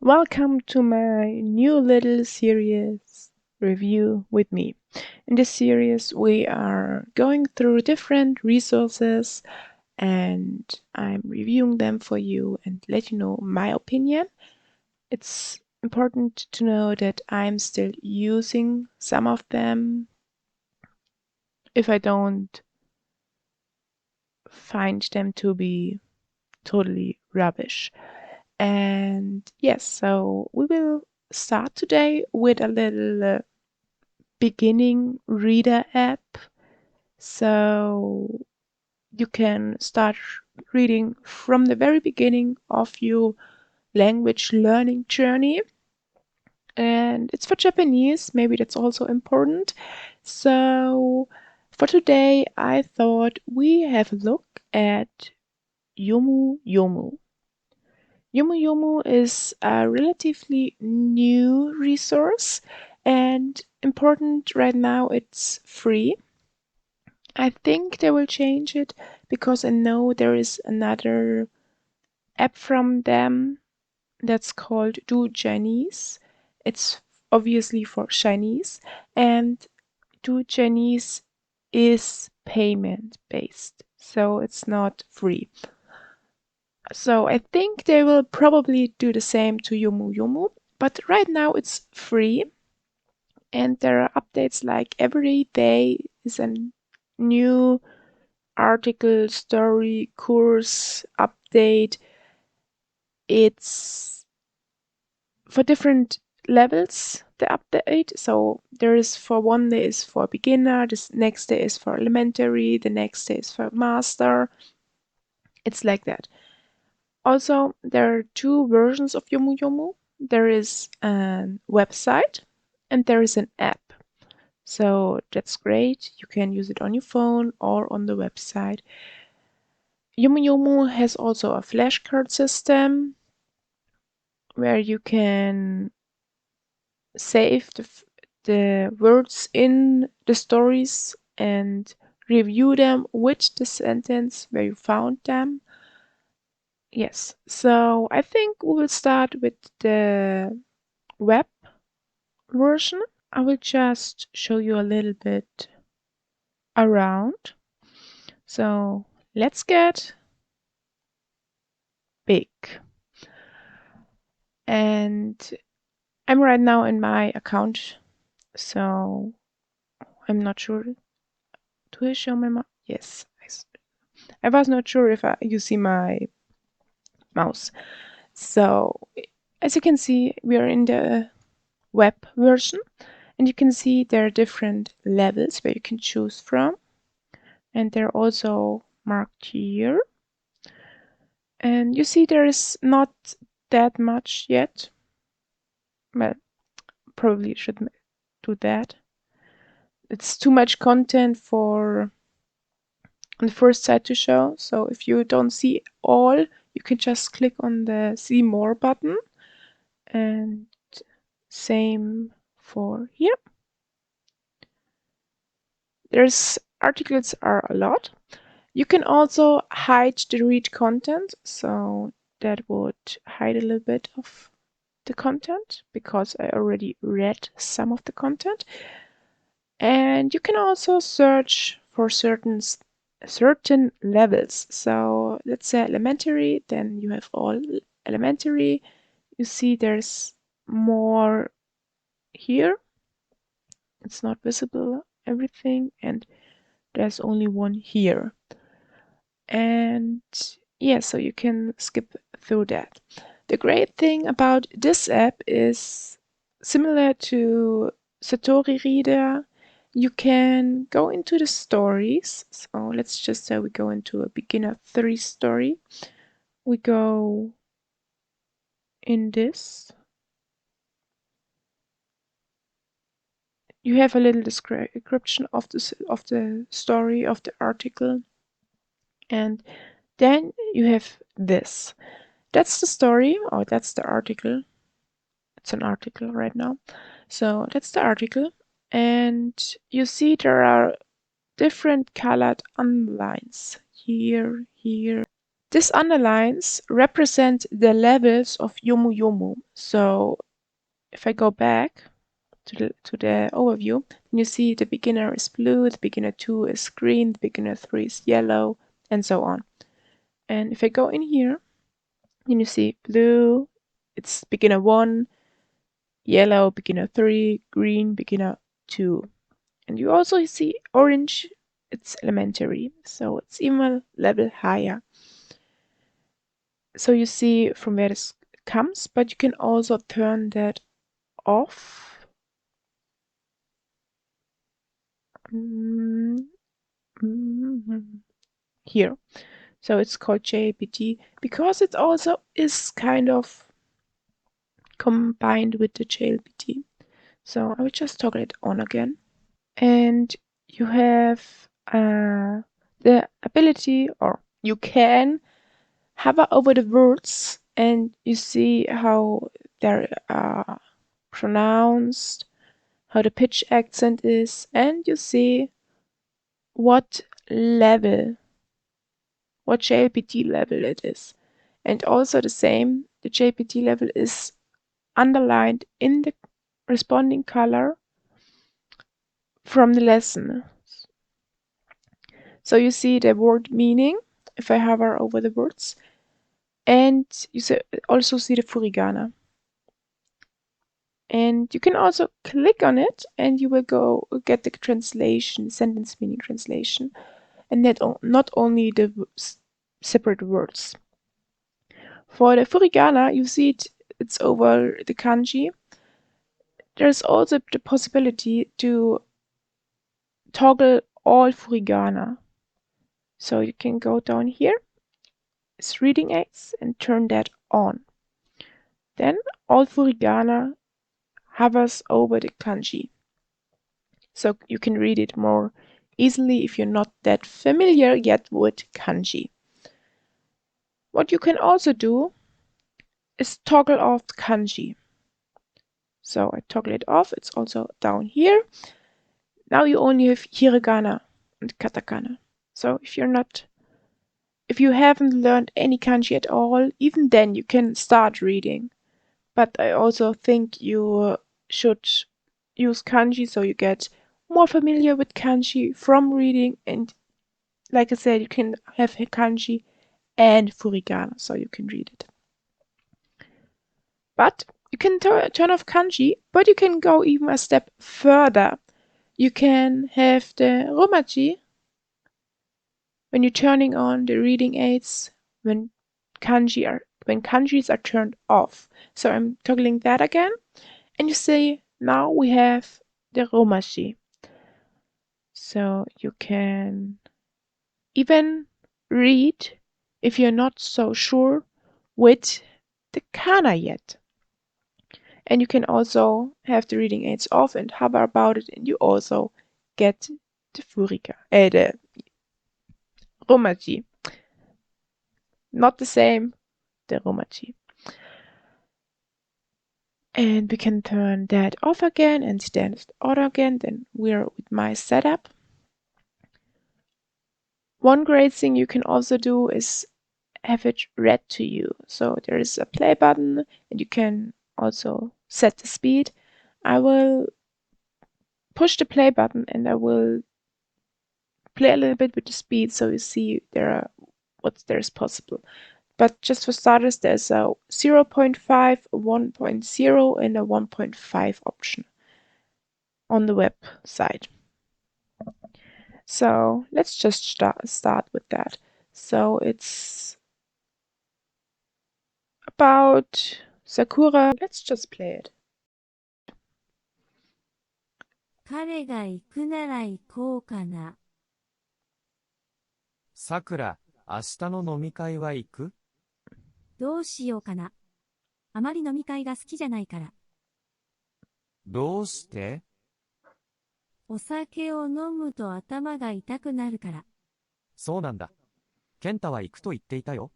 Welcome to my new little series, Review with Me. In this series, we are going through different resources and I'm reviewing them for you and let you know my opinion. It's important to know that I'm still using some of them if I don't find them to be totally rubbish. And yes, so we will start today with a little beginning reader app. So you can start reading from the very beginning of your language learning journey. And it's for Japanese, maybe that's also important. So for today, I thought we have a look at Yomu Yomu. Yomu Yomu is a relatively new resource and important right now, it's free. I think they will change it because I know there is another app from them that's called Do Chinese. It's obviously for Chinese, and Do Chinese is payment based, so it's not free. So I think they will probably do the same to Yomu Yomu, but right now it's free and there are updates like every day is a new article, story, course, update. It's for different levels, the update. So there is for one day is for beginner, this next day is for elementary, the next day is for master. It's like that. Also, there are two versions of Yomu Yomu. There is a website and there is an app. So that's great. You can use it on your phone or on the website. Yomu Yomu has also a flashcard system where you can save the words in the stories and review them with the sentence where you found them. Yes, so I think we will start with the web version. I will just show you a little bit around. So let's get big. And I'm right now in my account, so I'm not sure. Do I show my mouse? Yes. I was not sure if you see my mouse. So as you can see, we are in the web version and you can see there are different levels where you can choose from. And they're also marked here. And you see there is not that much yet. Well, probably should do that. It's too much content for on the first side to show. So if you don't see all, you can just click on the see more button. And same for here. There's articles are a lot. You can also hide the read content. So that would hide a little bit of the content because I already read some of the content. And you can also search for certain levels. So let's say elementary, then you have all elementary. You see there's more here. It's not visible, everything, and there's only one here. And yeah, so you can skip through that. The great thing about this app is similar to Satori Reader. You can go into the stories. So let's just say we go into a beginner 3 story. We go in this. You have a little description of the story of the article, and then you have this. That's the story, or that's the article. It's an article right now. So that's the article, and you see there are different colored underlines here, here. These underlines represent the levels of Yomu Yomu. So if I go back to the overview, you see the beginner is blue, the beginner 2 is green, the beginner 3 is yellow, and so on. And if I go in here, then you see blue, it's beginner 1, yellow, beginner 3, green, beginner 2. And you also see orange, it's elementary, so it's even a level higher. So you see from where this comes, but you can also turn that off. Here. So it's called JLPT because it also is kind of combined with the JLPT. So I will just toggle it on again. And you have the ability, or you can hover over the words and you see how they're pronounced, how the pitch accent is, and you see what level, what JLPT level it is. And also the same, the JLPT level is underlined in the responding color from the lesson. So you see the word meaning if I hover over the words, and you also see the furigana. And you can also click on it and you will go get the translation, sentence meaning translation, and not only the separate words. For the furigana, you see it's over the kanji. There's also the possibility to toggle all furigana. So you can go down here, it's reading aids, and turn that on. Then all furigana hovers over the kanji. So you can read it more easily if you're not that familiar yet with kanji. What you can also do is toggle off the kanji. So I toggle it off, it's also down here. Now you only have hiragana and katakana. So if you haven't learned any kanji at all, even then you can start reading. But I also think you should use kanji so you get more familiar with kanji from reading, and like I said, you can have kanji and furigana so you can read it. But you can turn off kanji, but you can go even a step further. You can have the romaji when you're turning on the reading aids when kanjis are turned off. So I'm toggling that again, and you see now we have the romaji. So you can even read if you're not so sure with the kana yet. And you can also have the reading aids off and hover about it, and you also get the romaji. Not the same, the romaji. And we can turn that off again and then on again. Then we're with my setup. One great thing you can also do is have it read to you. So there is a play button and you can also set the speed. I will push the play button and I will play a little bit with the speed so you see what there is possible. But just for starters, there's a 0.5, a 1.0, and a 1.5 option on the website. So let's just start with that. So it's about Sakura. Let's just play it. 彼が行くなら行こうかな。さくら、明日の飲み会は行く？どうしようかな。あまり飲み会が好きじゃないから。どうして？お酒を飲むと頭が痛くなるから。そうなんだ。健太は行くと言っていたよ。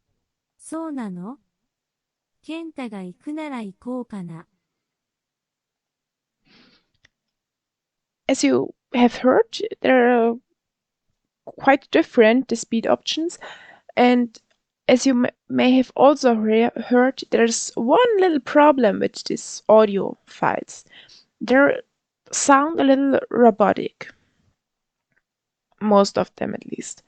そうなの？健太が行くなら行こうかな。As you have heard, there are quite different the speed options, and As you may have also heard, there's one little problem with these audio files. They sound a little robotic, most of them at least.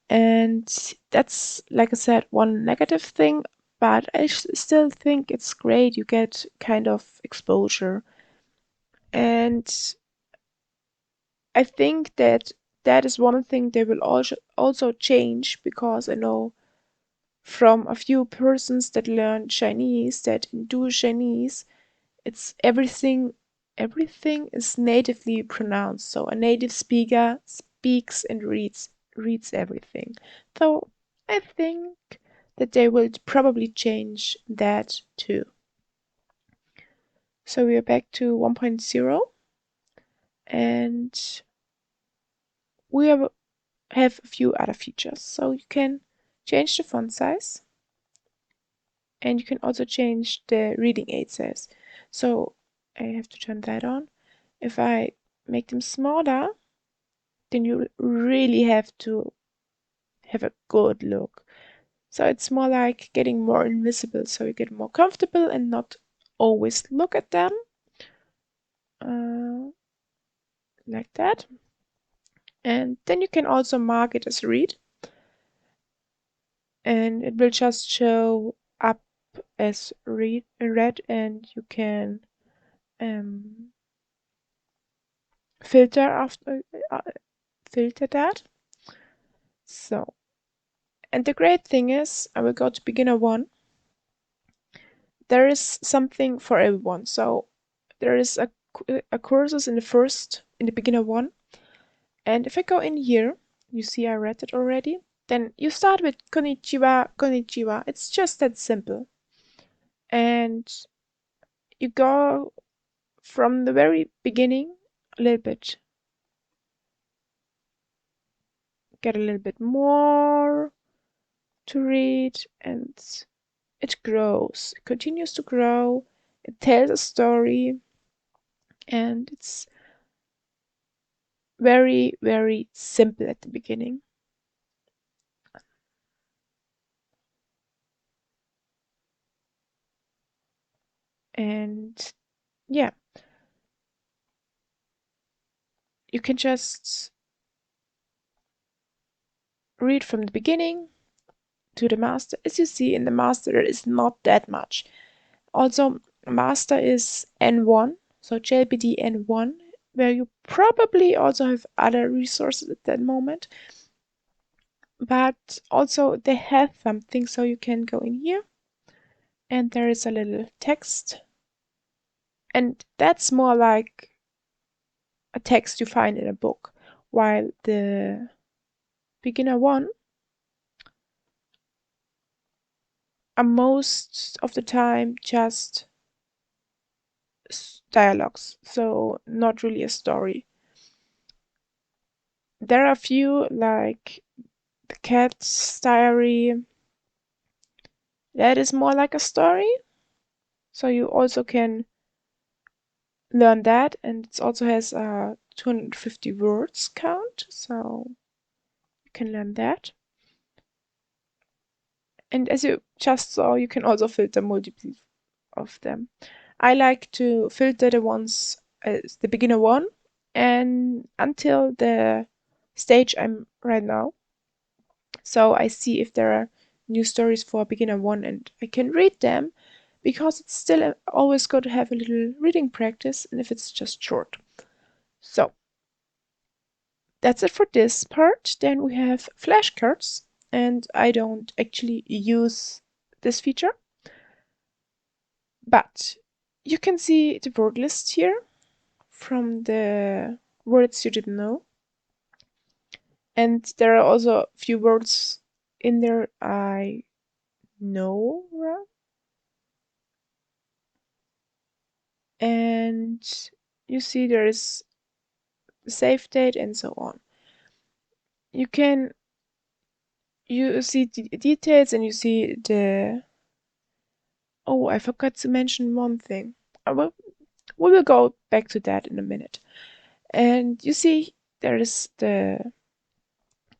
And that's, like I said, one negative thing, but I still think it's great. You get kind of exposure. And I think that that is one thing they will also change, because I know from a few persons that learn Chinese that do Chinese, it's everything is natively pronounced. So a native speaker speaks and reads everything. So I think that they will probably change that too. So we are back to 1.0, and we have a few other features. So you can change the font size, and you can also change the reading aid size. So I have to turn that on. If I make them smaller, then you really have to have a good look. So it's more like getting more invisible, so you get more comfortable and not always look at them. Like that. And then you can also mark it as read, and it will just show up as read and you can filter after filter that. So, and the great thing is, I will go to beginner one. There is something for everyone. So there is a courses in the beginner one, and if I go in here, you see I read it already. Then you start with konnichiwa, konnichiwa. It's just that simple, and you go from the very beginning a little bit, get a little bit more to read, and it grows. It continues to grow. It tells a story, and it's very, very simple at the beginning. And yeah, you can just read from the beginning to the master. As you see, in the master there is not that much. Also, master is N1, so JLPD N1, where you probably also have other resources at that moment. But also they have something, so you can go in here and there is a little text, and that's more like a text you find in a book, while the beginner one are most of the time just dialogues, so not really a story. There are a few, like the cat's diary, that is more like a story, so you also can learn that, and it also has a 250 words count, so you can learn that. And as you just saw, you can also filter multiple of them. I like to filter the ones as the beginner one and until the stage I'm right now. So I see if there are new stories for beginner one and I can read them, because it's still always good to have a little reading practice, and if it's just short. So that's it for this part. Then we have flashcards, and I don't actually use this feature, but you can see the word list here from the words you didn't know. And there are also a few words in there I know. And you see there is the save date and so on. You see the details, and you see the... Oh, I forgot to mention one thing. We will go back to that in a minute. And you see there is the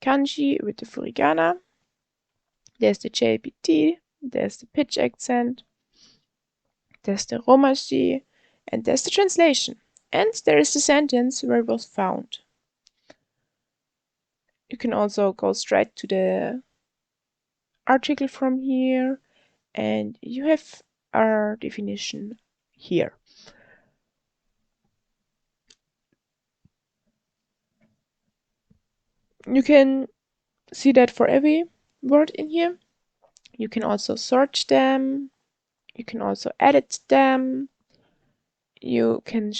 kanji with the furigana. There's the JPT, there's the pitch accent, there's the Romaji, and there's the translation. And there is the sentence where it was found. You can also go straight to the article from here, and you have our definition here. You can see that for every word in here. You can also search them. You can also edit them. You can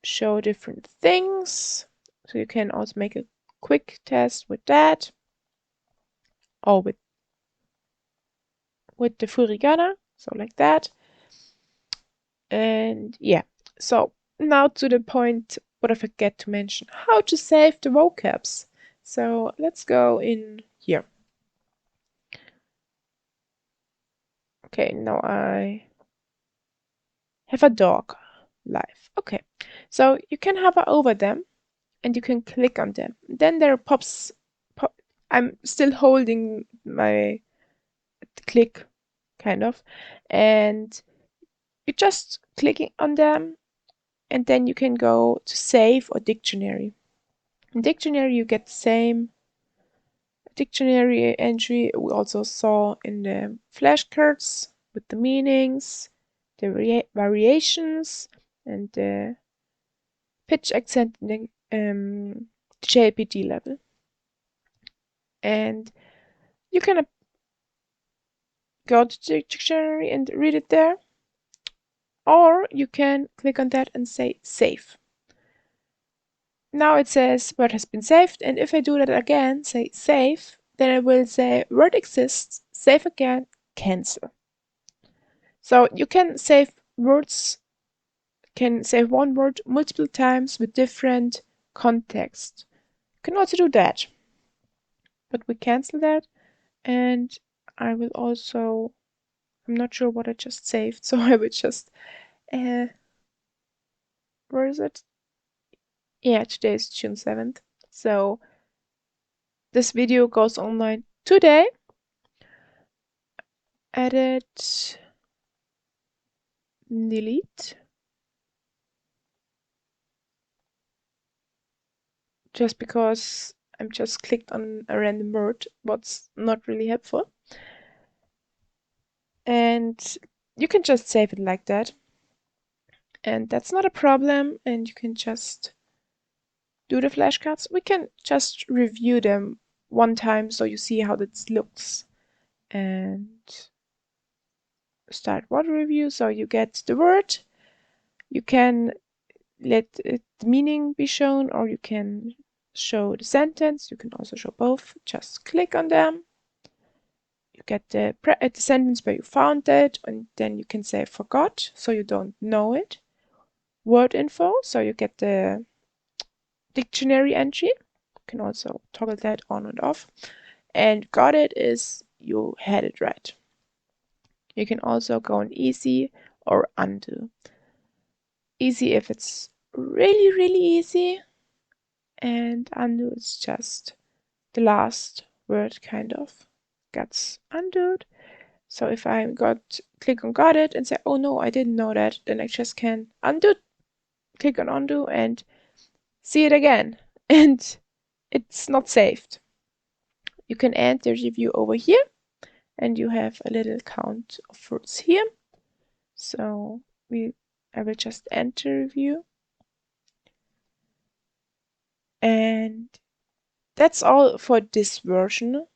show different things. So you can also make a quick test with that, or with the furigana, so like that. And yeah, so now to the point what I forget to mention, how to save the vocabs. So let's go in here. Okay, now I have a dog live. Okay, so you can hover over them and you can click on them. Then there pops, I'm still holding my click kind of, and you just clicking on them, and then you can go to save or dictionary. In dictionary you get the same dictionary entry we also saw in the flashcards with the meanings, the variations, and the pitch accent in the JPD level. And you can go to the dictionary and read it there, or you can click on that and say save. Now it says word has been saved, and if I do that again, say save, then it will say word exists, save again, cancel. So you can save words, can save one word multiple times with different context. You can also do that. But we cancel that, and I will also, I'm not sure what I just saved, so I will just, where is it? Yeah, today is June 7th. So this video goes online today. Edit, delete. Just because I'm just clicked on a random word, what's not really helpful. And you can just save it like that. And that's not a problem. And you can just do the flashcards. We can just review them one time so you see how this looks. And start word review. So you get the word. You can let the meaning be shown, or you can show the sentence. You can also show both. Just click on them. You get the sentence where you found it, and then you can say forgot, so you don't know it. Word info, so you get the dictionary entry. You can also toggle that on and off. And got it is you had it right. You can also go on easy or undo. Easy if it's really, really easy, and undo is just the last word kind of gets undooed. So if I click on got it and say, oh no, I didn't know that, then I just can undo, click on undo and see it again. And it's not saved. You can end the review over here, and you have a little count of words here. So I will just enter review. And that's all for this version.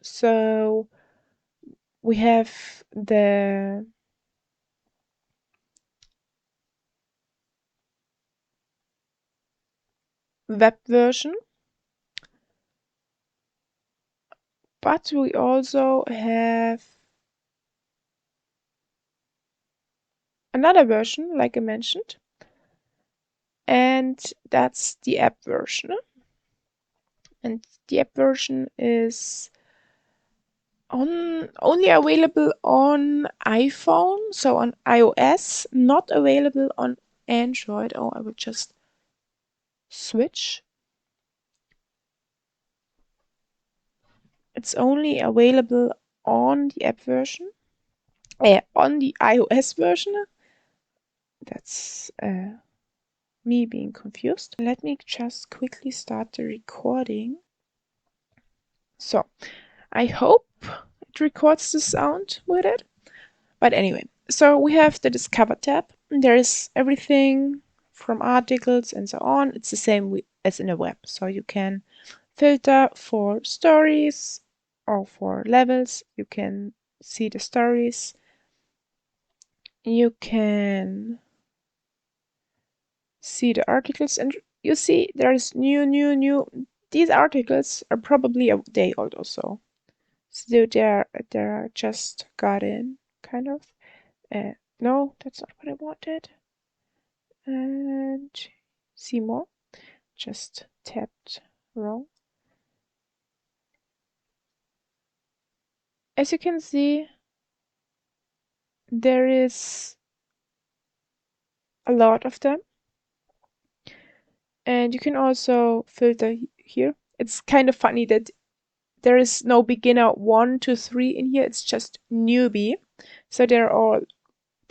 So we have the web version, but we also have another version, like I mentioned, and that's the app version. And the app version is only available on iPhone, so on iOS, not available on Android. Oh, I will just switch. It's only available on the app version, on the iOS version. That's me being confused. Let me just quickly start the recording. So, I hope it records the sound with it. But anyway, so we have the Discover tab. There is everything from articles and so on. It's the same as in a web. So you can filter for stories or for levels. You can see the stories. You can see the articles, and you see there's new. These articles are probably a day old or so. So they're just got in, kind of. No, that's not what I wanted. And see more. Just tapped wrong. As you can see, there is a lot of them. And you can also filter here. It's kind of funny that there is no beginner 1 to 3 in here. It's just newbie. So they're all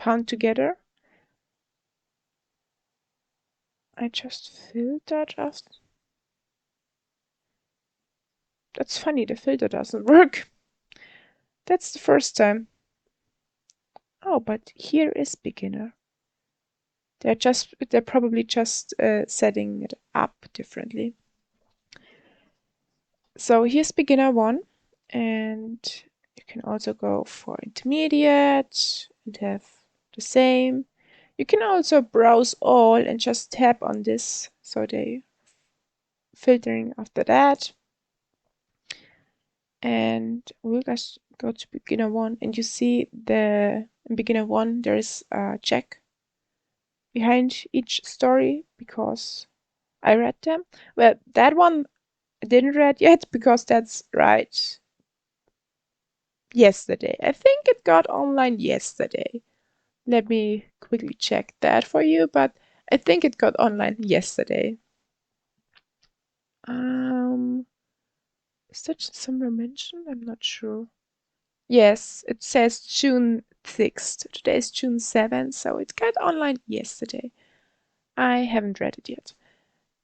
bound together. I just filtered us. That's funny, the filter doesn't work. That's the first time. Oh, but here is beginner. They're probably just setting it up differently. So here's beginner 1, and you can also go for intermediate and have the same. You can also browse all and just tap on this, so they filtering after that. And we'll just go to beginner 1, and you see in beginner 1 there is a check behind each story because I read them. Well, that one I didn't read yet because that's right yesterday. I think it got online yesterday. Let me quickly check that for you, but I think it got online yesterday. Is that somewhere mentioned? I'm not sure. Yes, it says June 6th. Today is June 7th, so it got online yesterday. I haven't read it yet.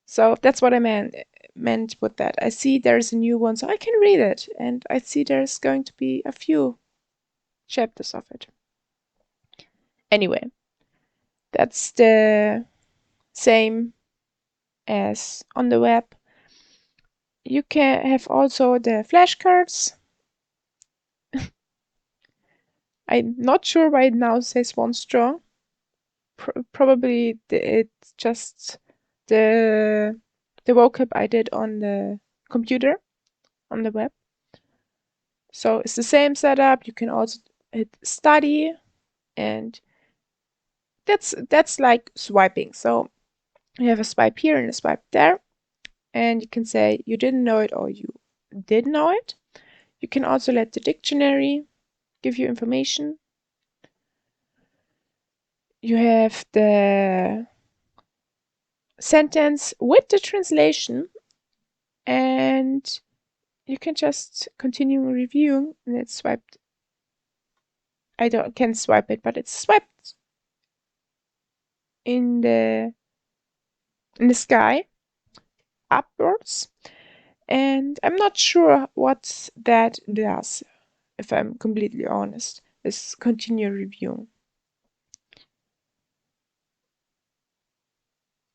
So that's what I meant with that. I see there's a new one, so I can read it, and I see there's going to be a few chapters of it. Anyway, that's the same as on the web. You can have also the flashcards. I'm not sure why it now says 1 strong. Probably it's just the vocab I did on the computer, on the web. So it's the same setup. You can also hit study, and that's like swiping. So you have a swipe here and a swipe there, and you can say you didn't know it or you did know it. You can also let the dictionary give you information. You have the sentence with the translation, and you can just continue reviewing, and it's swiped. I can't swipe it, but it's swiped in the sky upwards. And I'm not sure what that does, if I'm completely honest, is continue reviewing.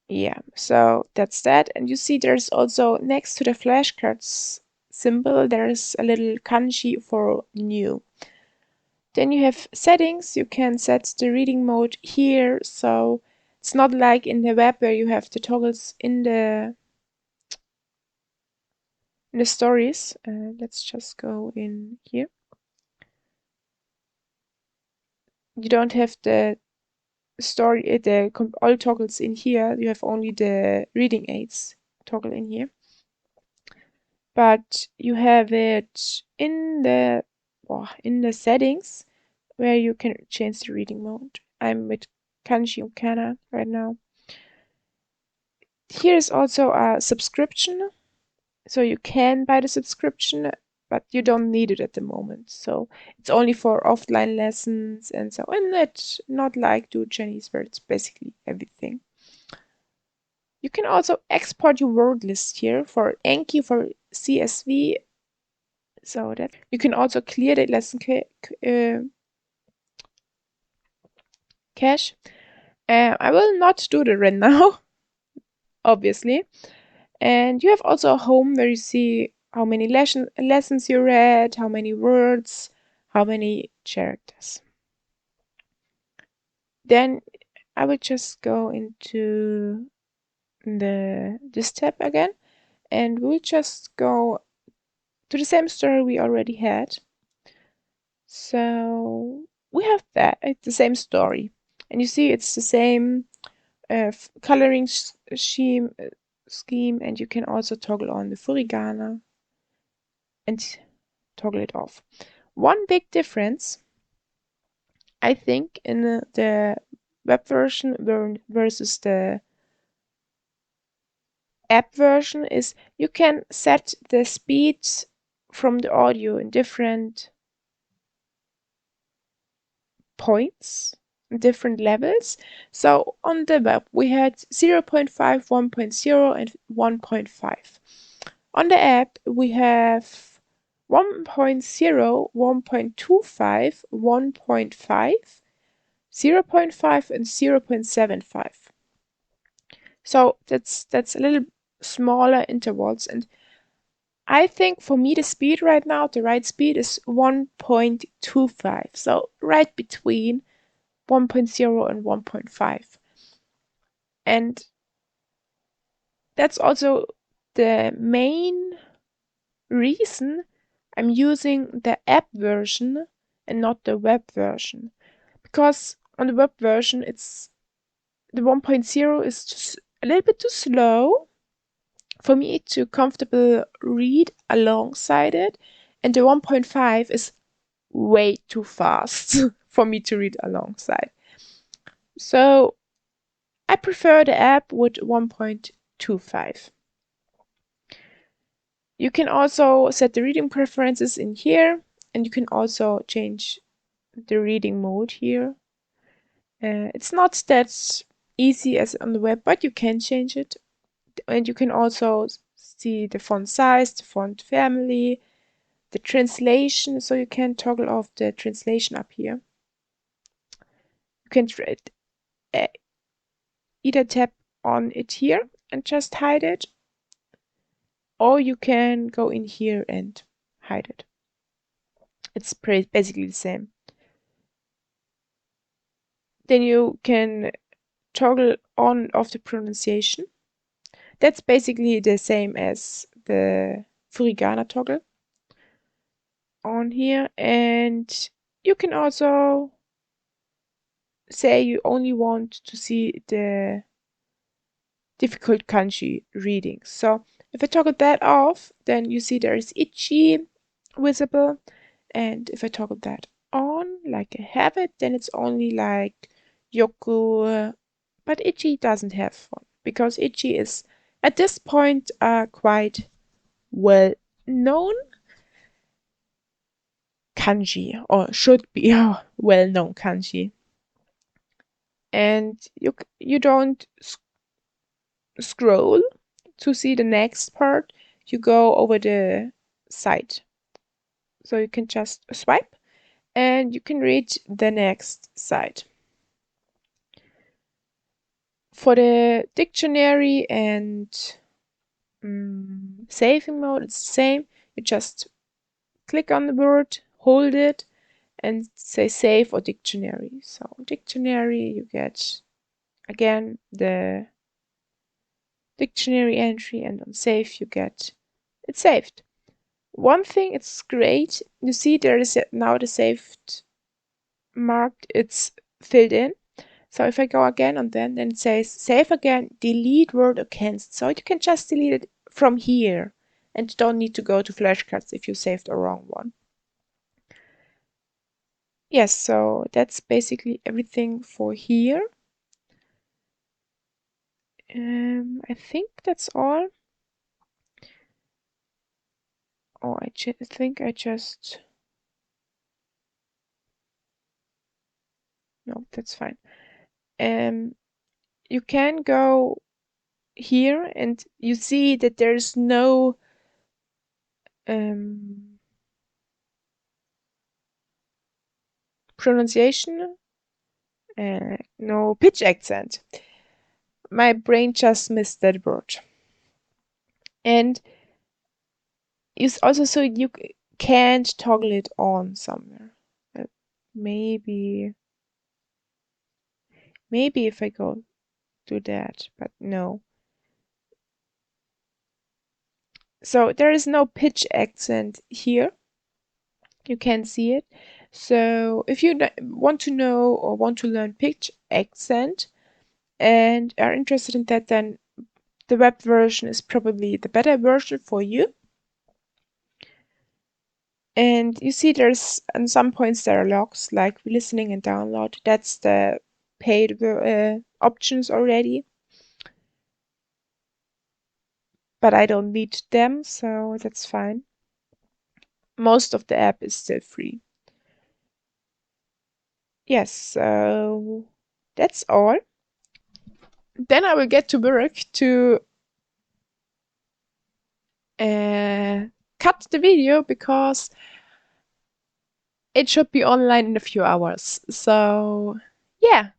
Yeah, so that's that. And you see there's also next to the flashcards symbol, there's a little kanji for new. Then you have settings. You can set the reading mode here, so it's not like in the web where you have the toggles in the stories. Let's just go in here. You don't have the story, all toggles in here. You have only the reading aids toggle in here. But you have it in the settings where you can change the reading mode. I'm with Kanji and Kana right now. Here is also a subscription. So you can buy the subscription but you don't need it at the moment. So it's only for offline lessons and so, and it's not like Do Chinese where it's basically everything. You can also export your word list here for Anki, for CSV, so that you can also clear the lesson cache. I will not do that right now, obviously. And you have also a home where you see how many lessons you read, how many words, how many characters. Then I will just go into this tab again, and we'll just go to the same story we already had. So we have that, it's the same story. And you see it's the same coloring scheme, and you can also toggle on the furigana and toggle it off. One big difference, I think, in the web version versus the app version is you can set the speed from the audio in different points, different levels. So on the web we had 0.5, 1.0 and 1.5. On the app we have 1.0, 1.25, 1.5, 0.5 and 0.75. So that's a little smaller intervals, and I think for me the speed right now, the right speed is 1.25. So right between 1.0 and 1.5. And that's also the main reason I'm using the app version and not the web version. Because on the web version, it's the 1.0 is just a little bit too slow for me to comfortable read alongside it, and the 1.5 is way too fast for me to read alongside. So I prefer the app with 1.25. You can also set the reading preferences in here, and you can also change the reading mode here. It's not that easy as on the web, but you can change it. And you can also see the font size, the font family, the translation, so you can toggle off the translation up here. You can either tap on it here and just hide it, or you can go in here and hide it. It's basically the same. Then you can toggle on off the pronunciation. That's basically the same as the furigana toggle on here, and you can also say you only want to see the difficult kanji readings. So if I toggle that off, then you see there is ichi visible, and if I toggle that on like I have it, then it's only like yoku, but ichi doesn't have one because ichi is at this point quite well known kanji, or should be a well known kanji. And you don't scroll to see the next part, you go over the side. So you can just swipe and you can read the next side. For the dictionary and saving mode, it's the same. You just click on the word, hold it, and say save or dictionary. So dictionary, you get again the dictionary entry, and on save you get it saved. One thing, it's great. You see there is now the saved marked, it's filled in. So if I go again on then it says save again, delete word against. So you can just delete it from here and you don't need to go to flashcards if you saved a wrong one. Yes, so that's basically everything for here. I think that's all. Oh, I think I just... No, that's fine. You can go here and you see that there's no pronunciation, no pitch accent. My brain just missed that word. And you also so you can't toggle it on somewhere. Maybe if I go do that, but no. So there is no pitch accent here. You can't see it. So if you want to know or want to learn pitch accent and are interested in that, then the web version is probably the better version for you. And you see there's at some points there are logs like listening and download. That's the paid options already. But I don't need them, so that's fine. Most of the app is still free. Yes, so that's all. Then I will get to work to cut the video because it should be online in a few hours. So yeah,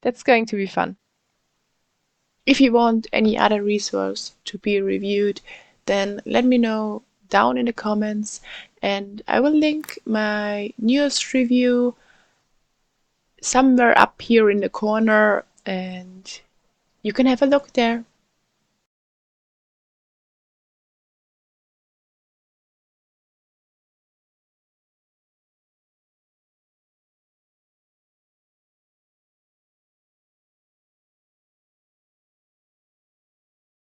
that's going to be fun. If you want any other resource to be reviewed, then let me know down in the comments and I will link my newest review somewhere up here in the corner and you can have a look there.